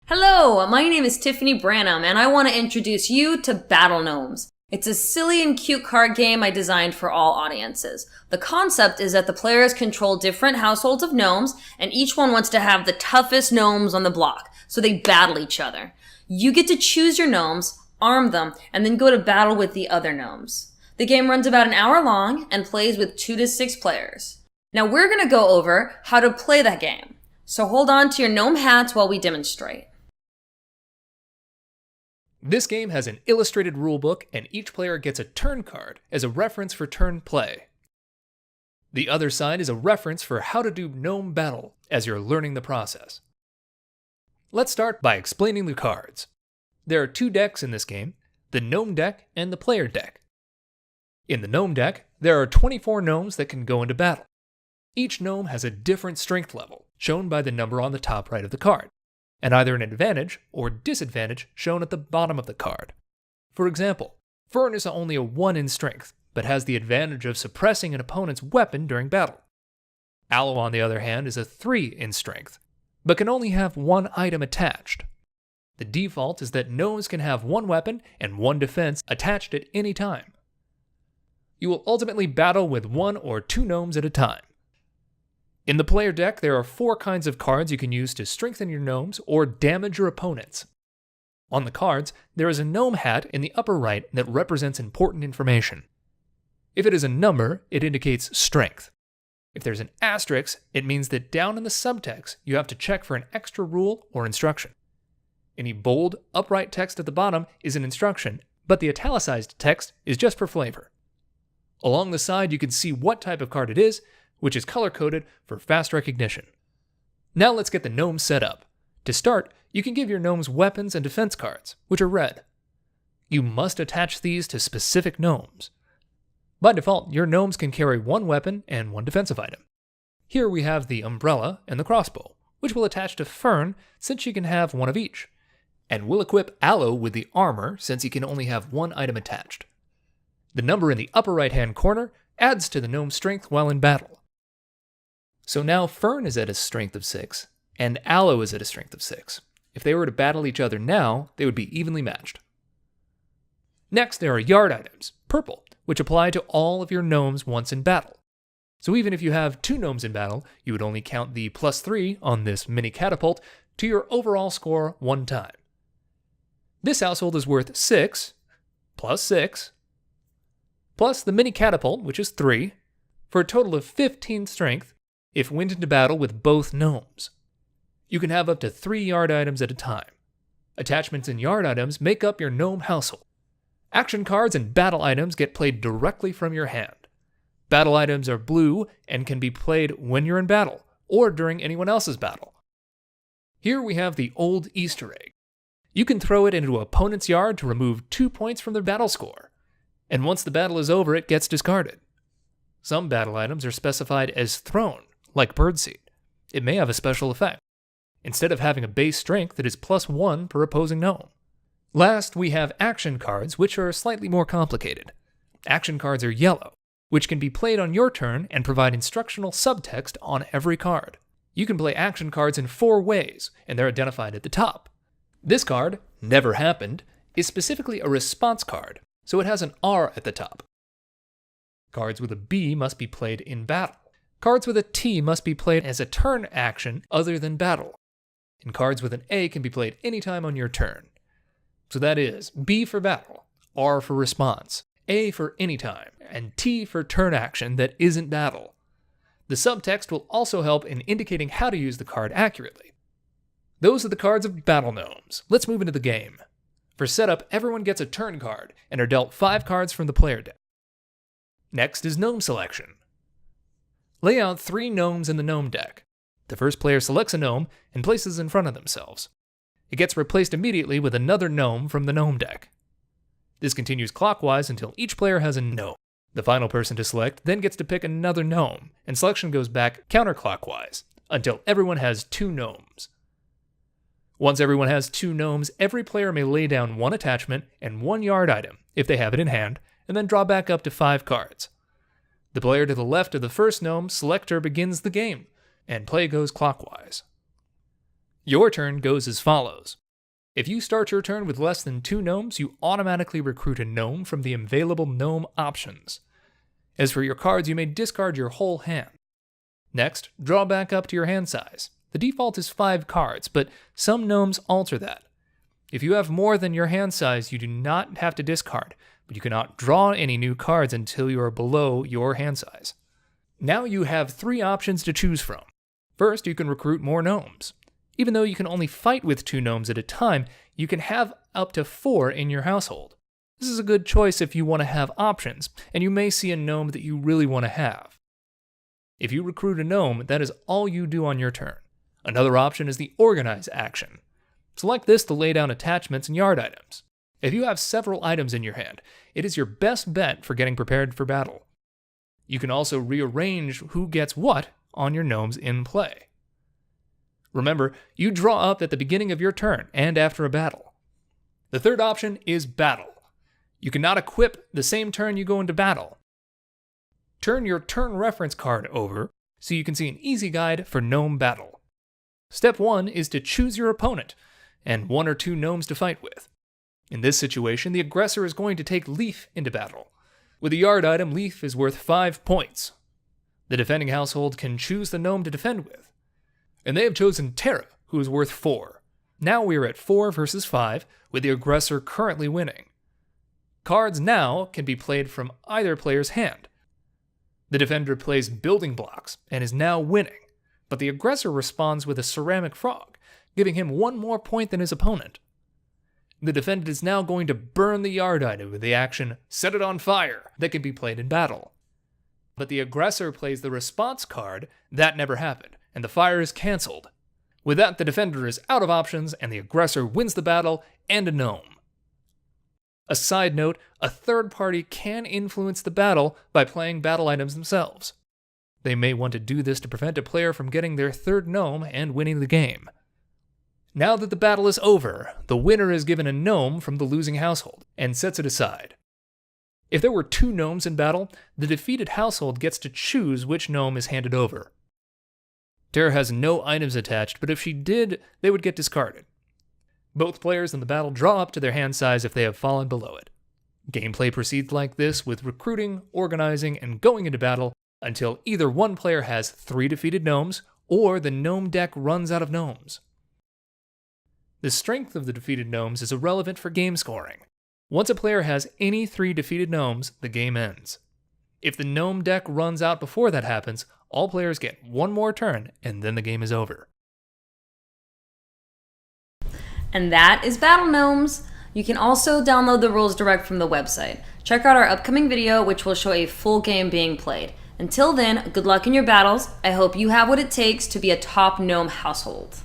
Hello, my name is Tiffany Branum, and I want to introduce you to Battle Gnomes. It's a silly and cute card game I designed for all audiences. The concept is that the players control different households of gnomes, and each one wants to have the toughest gnomes on the block, so they battle each other. You get to choose your gnomes, arm them, and then go to battle with the other gnomes. The game runs about an hour long and plays with 2 to 6 players. Now we're going to go over how to play that game, so hold on to your gnome hats while we demonstrate. This game has an illustrated rulebook, and each player gets a turn card as a reference for turn play. The other side is a reference for how to do gnome battle as you're learning the process. Let's start by explaining the cards. There are 2 decks in this game, the gnome deck and the player deck. In the gnome deck, there are 24 gnomes that can go into battle. Each gnome has a different strength level, shown by the number on the top right of the card, and either an advantage or disadvantage shown at the bottom of the card. For example, Fern is only a 1 in strength, but has the advantage of suppressing an opponent's weapon during battle. Aloe, on the other hand, is a 3 in strength, but can only have 1 item attached. The default is that gnomes can have 1 weapon and 1 defense attached at any time. You will ultimately battle with 1 or 2 gnomes at a time. In the player deck, there are 4 kinds of cards you can use to strengthen your gnomes or damage your opponents. On the cards, there is a gnome hat in the upper right that represents important information. If it is a number, it indicates strength. If there's an asterisk, it means that down in the subtext, you have to check for an extra rule or instruction. Any bold, upright text at the bottom is an instruction, but the italicized text is just for flavor. Along the side, you can see what type of card it is, which is color-coded for fast recognition. Now let's get the gnomes set up. To start, you can give your gnomes weapons and defense cards, which are red. You must attach these to specific gnomes. By default, your gnomes can carry 1 weapon and 1 defensive item. Here we have the umbrella and the crossbow, which will attach to Fern since she can have 1 of each, and we'll equip Aloe with the armor since he can only have 1 item attached. The number in the upper right-hand corner adds to the gnome's strength while in battle. So now Fern is at a strength of 6, and Aloe is at a strength of 6. If they were to battle each other now, they would be evenly matched. Next, there are yard items, purple, which apply to all of your gnomes once in battle. So even if you have 2 gnomes in battle, you would only count the +3 on this mini catapult to your overall score 1 time. This household is worth 6, plus 6, plus the mini catapult, which is 3, for a total of 15 strength, if went into battle with both gnomes. You can have up to 3 yard items at a time. Attachments and yard items make up your gnome household. Action cards and battle items get played directly from your hand. Battle items are blue and can be played when you're in battle, or during anyone else's battle. Here we have the old Easter egg. You can throw it into an opponent's yard to remove 2 points from their battle score, and once the battle is over, it gets discarded. Some battle items are specified as thrown, like birdseed. It may have a special effect, instead of having a base strength that is +1 per opposing gnome. Last, we have action cards, which are slightly more complicated. Action cards are yellow, which can be played on your turn and provide instructional subtext on every card. You can play action cards in 4 ways, and they're identified at the top. This card, Never Happened, is specifically a response card, so it has an R at the top. Cards with a B must be played in battle. Cards with a T must be played as a turn action other than battle. And cards with an A can be played anytime on your turn. So that is B for battle, R for response, A for anytime, and T for turn action that isn't battle. The subtext will also help in indicating how to use the card accurately. Those are the cards of Battle Gnomes. Let's move into the game. For setup, everyone gets a turn card and are dealt 5 cards from the player deck. Next is gnome selection. Lay out 3 gnomes in the gnome deck. The first player selects a gnome and places in front of themselves. It gets replaced immediately with another gnome from the gnome deck. This continues clockwise until each player has a gnome. The final person to select then gets to pick another gnome, and selection goes back counterclockwise until everyone has 2 gnomes. Once everyone has 2 gnomes, every player may lay down 1 attachment and 1 yard item, if they have it in hand, and then draw back up to 5 cards. The player to the left of the first gnome selector begins the game, and play goes clockwise. Your turn goes as follows. If you start your turn with less than 2 gnomes, you automatically recruit a gnome from the available gnome options. As for your cards, you may discard your whole hand. Next, draw back up to your hand size. The default is 5 cards, but some gnomes alter that. If you have more than your hand size, you do not have to discard, but you cannot draw any new cards until you are below your hand size. Now you have 3 options to choose from. First, you can recruit more gnomes. Even though you can only fight with 2 gnomes at a time, you can have up to 4 in your household. This is a good choice if you want to have options, and you may see a gnome that you really want to have. If you recruit a gnome, that is all you do on your turn. Another option is the Organize action. Select this to lay down attachments and yard items. If you have several items in your hand, it is your best bet for getting prepared for battle. You can also rearrange who gets what on your gnomes in play. Remember, you draw up at the beginning of your turn and after a battle. The third option is Battle. You cannot equip the same turn you go into battle. Turn your turn reference card over so you can see an easy guide for gnome battle. Step 1 is to choose your opponent and 1 or 2 gnomes to fight with. In this situation, the aggressor is going to take Leaf into battle. With a yard item, Leaf is worth 5 points. The defending household can choose the gnome to defend with. And they have chosen Terra, who is worth 4. Now we are at 4 versus 5, with the aggressor currently winning. Cards now can be played from either player's hand. The defender plays building blocks and is now winning, but the aggressor responds with a ceramic frog, giving him 1 more point than his opponent. The defendant is now going to burn the yard item with the action Set It on Fire that can be played in battle. But the aggressor plays the response card That Never Happened, and the fire is cancelled. With that, the defender is out of options, and the aggressor wins the battle and a gnome. A side note, a third party can influence the battle by playing battle items themselves. They may want to do this to prevent a player from getting their third gnome and winning the game. Now that the battle is over, the winner is given a gnome from the losing household and sets it aside. If there were 2 gnomes in battle, the defeated household gets to choose which gnome is handed over. Terra has no items attached, but if she did, they would get discarded. Both players in the battle draw up to their hand size if they have fallen below it. Gameplay proceeds like this, with recruiting, organizing, and going into battle until either one player has 3 defeated gnomes, or the gnome deck runs out of gnomes. The strength of the defeated gnomes is irrelevant for game scoring. Once a player has any 3 defeated gnomes, the game ends. If the gnome deck runs out before that happens, all players get 1 more turn, and then the game is over. And that is Battle Gnomes. You can also download the rules direct from the website. Check out our upcoming video, which will show a full game being played. Until then, good luck in your battles. I hope you have what it takes to be a top gnome household.